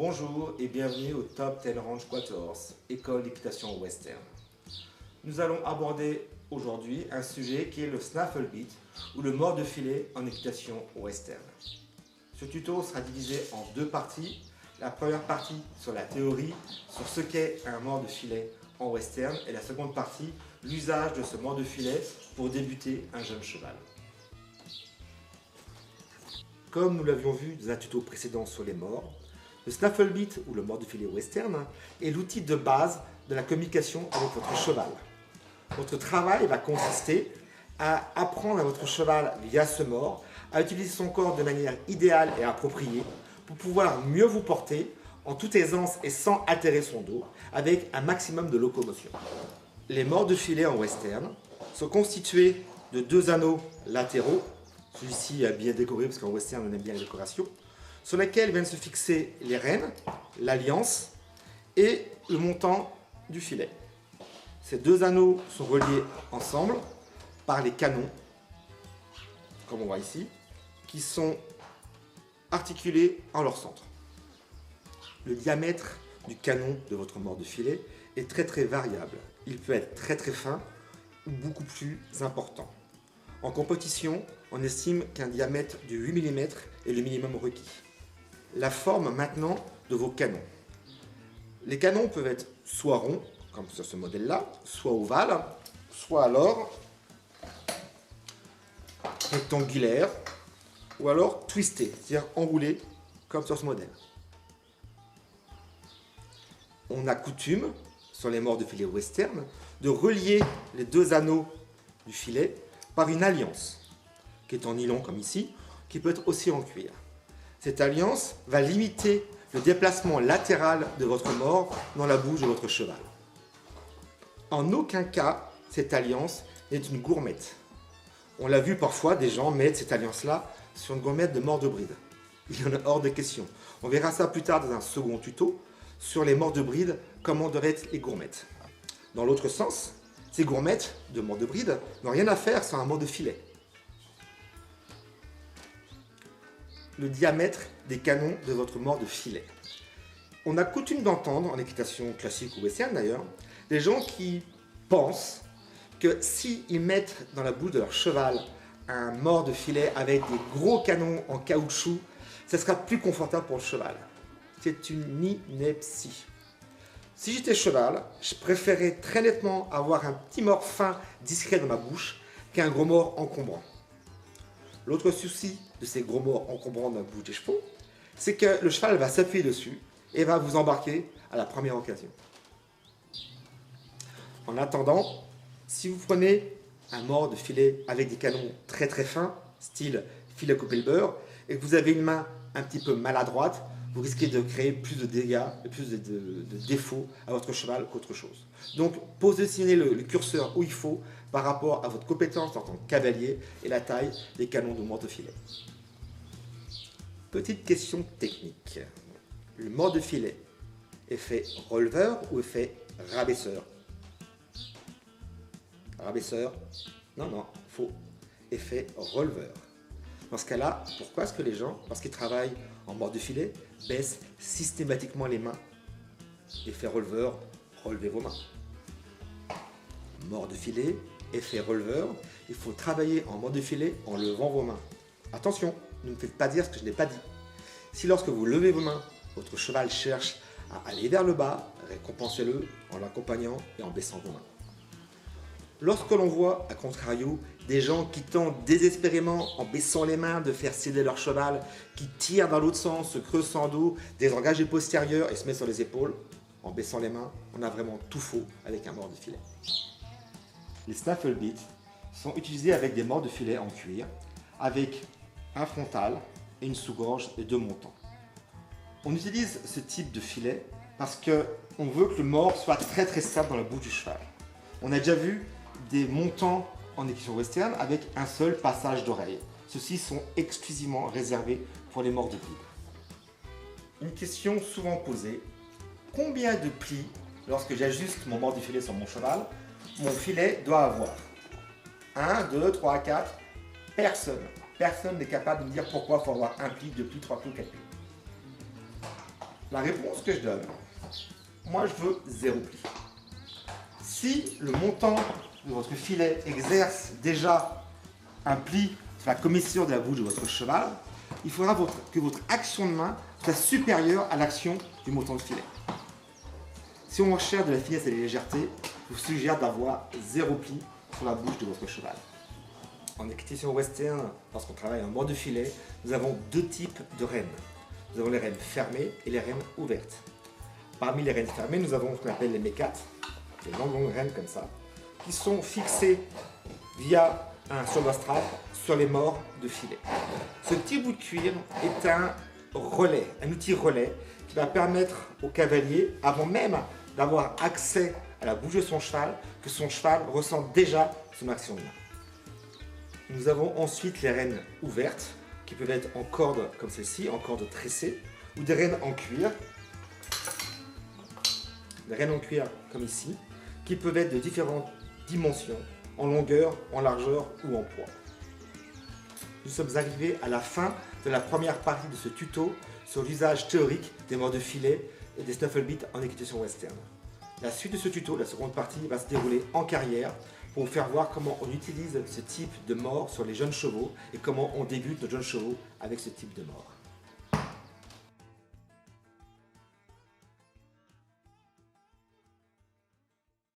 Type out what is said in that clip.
Bonjour et bienvenue au Top 10 Range Quarters, école d'équitation western. Nous allons aborder aujourd'hui un sujet qui est le snaffle beat ou le mort de filet en équitation western. Ce tuto sera divisé en deux parties. La première partie sur la théorie, sur ce qu'est un mort de filet en western, et la seconde partie, l'usage de ce mort de filet pour débuter un jeune cheval. Comme nous l'avions vu dans un tuto précédent sur les morts, le snaffle beat ou le mort de filet western est l'outil de base de la communication avec votre cheval. Votre travail va consister à apprendre à votre cheval via ce mort à utiliser son corps de manière idéale et appropriée pour pouvoir mieux vous porter en toute aisance et sans altérer son dos avec un maximum de locomotion. Les morts de filet en western sont constitués de deux anneaux latéraux. Celui-ci est bien décoré parce qu'en western on aime bien les décorations, sur lesquels viennent se fixer les rênes, l'alliance et le montant du filet. Ces deux anneaux sont reliés ensemble par les canons, comme on voit ici, qui sont articulés en leur centre. Le diamètre du canon de votre mort de filet est très variable. Il peut être très fin ou beaucoup plus important. En compétition, on estime qu'un diamètre de 8 mm est le minimum requis. La forme maintenant de vos canons. Les canons peuvent être soit ronds, comme sur ce modèle-là, soit ovales, soit alors rectangulaires, ou alors twistés, c'est-à-dire enroulés, comme sur ce modèle. On a coutume, sur les morts de filet western, de relier les deux anneaux du filet par une alliance, qui est en nylon comme ici, qui peut être aussi en cuir. Cette alliance va limiter le déplacement latéral de votre mort dans la bouche de votre cheval. En aucun cas, cette alliance n'est une gourmette. On l'a vu parfois, des gens mettre cette alliance-là sur une gourmette de mort de bride. Il y en a hors de question. On verra ça plus tard dans un second tuto sur les morts de bride, comment devraient être les gourmettes. Dans l'autre sens, ces gourmettes de mort de bride n'ont rien à faire sans un mort de filet. Le diamètre des canons de votre mort de filet. On a coutume d'entendre, en équitation classique ou western d'ailleurs, des gens qui pensent que s'ils mettent dans la bouche de leur cheval un mort de filet avec des gros canons en caoutchouc, ça sera plus confortable pour le cheval. C'est une ineptie. Si j'étais cheval, je préférais très nettement avoir un petit mort fin, discret dans ma bouche, qu'un gros mort encombrant. L'autre souci de ces gros morts encombrants dans la bouche des chevaux, c'est que le cheval va s'appuyer dessus et va vous embarquer à la première occasion. En attendant, si vous prenez un mort de filet avec des canons très fins, style filet couper le beurre, et que vous avez une main un petit peu maladroite, vous risquez de créer plus de dégâts et plus de défauts à votre cheval qu'autre chose. Donc, positionnez le curseur où il faut par rapport à votre compétence en tant que cavalier et la taille des canons de mort de filet. Petite question technique. Le mort de filet est fait releveur ou est fait rabaisseur? Rabaisseur? Non, faux. Est fait releveur. Dans ce cas-là, pourquoi est-ce que les gens, lorsqu'ils travaillent en mort de filet, baissent systématiquement les mains? Effet releveur, relevez vos mains. Mort de filet, effet releveur, il faut travailler en mort de filet en levant vos mains. Attention, ne me faites pas dire ce que je n'ai pas dit. Si lorsque vous levez vos mains, votre cheval cherche à aller vers le bas, récompensez-le en l'accompagnant et en baissant vos mains. Lorsque l'on voit, à contrario, des gens qui tentent désespérément, en baissant les mains, de faire céder leur cheval, qui tirent dans l'autre sens, se creusent sans dos, désengagent les postérieurs et se mettent sur les épaules, en baissant les mains, on a vraiment tout faux avec un mort de filet. Les snaffle beats sont utilisés avec des morts de filet en cuir, avec un frontal et une sous-gorge et deux montants. On utilise ce type de filet parce qu'on veut que le mort soit très stable dans la bouche du cheval. On a déjà vu des montants en équitation western avec un seul passage d'oreille. Ceux-ci sont exclusivement réservés pour les morts de bride. Une question souvent posée, combien de plis, lorsque j'ajuste mon mort de filet sur mon cheval, mon filet doit avoir? 1, 2, 3, 4, personne n'est capable de me dire pourquoi il faut avoir un pli, deux plis, trois plis, quatre plis. la réponse que je donne, moi je veux 0 pli. Si le montant de votre filet exerce déjà un pli sur la commission de la bouche de votre cheval, il faudra que votre action de main soit supérieure à l'action du montant de filet. Si on recherche de la finesse et de la légèreté, je vous suggère d'avoir 0 pli sur la bouche de votre cheval. En équitation western, lorsqu'on travaille en bord de filet, nous avons 2 types de rênes. Nous avons les rênes fermées et les rênes ouvertes. Parmi les rênes fermées, nous avons ce qu'on appelle les mécates, des longues rênes comme ça, qui sont fixées via un surbastrap sur les morts de filet. Ce petit bout de cuir est un relais, un outil relais qui va permettre au cavalier, avant même d'avoir accès à la bouche de son cheval, que son cheval ressente déjà son action de main. Nous avons ensuite les rênes ouvertes, qui peuvent être en corde comme celle-ci, en corde tressée, ou des rênes en cuir. Des rênes en cuir comme ici, qui peuvent être de différentes dimensions, en longueur, en largeur ou en poids. Nous sommes arrivés à la fin de la première partie de ce tuto sur l'usage théorique des morts de filet et des snufflebeats en équitation western. La suite de ce tuto, la seconde partie, va se dérouler en carrière pour vous faire voir comment on utilise ce type de mort sur les jeunes chevaux et comment on débute nos jeunes chevaux avec ce type de mort.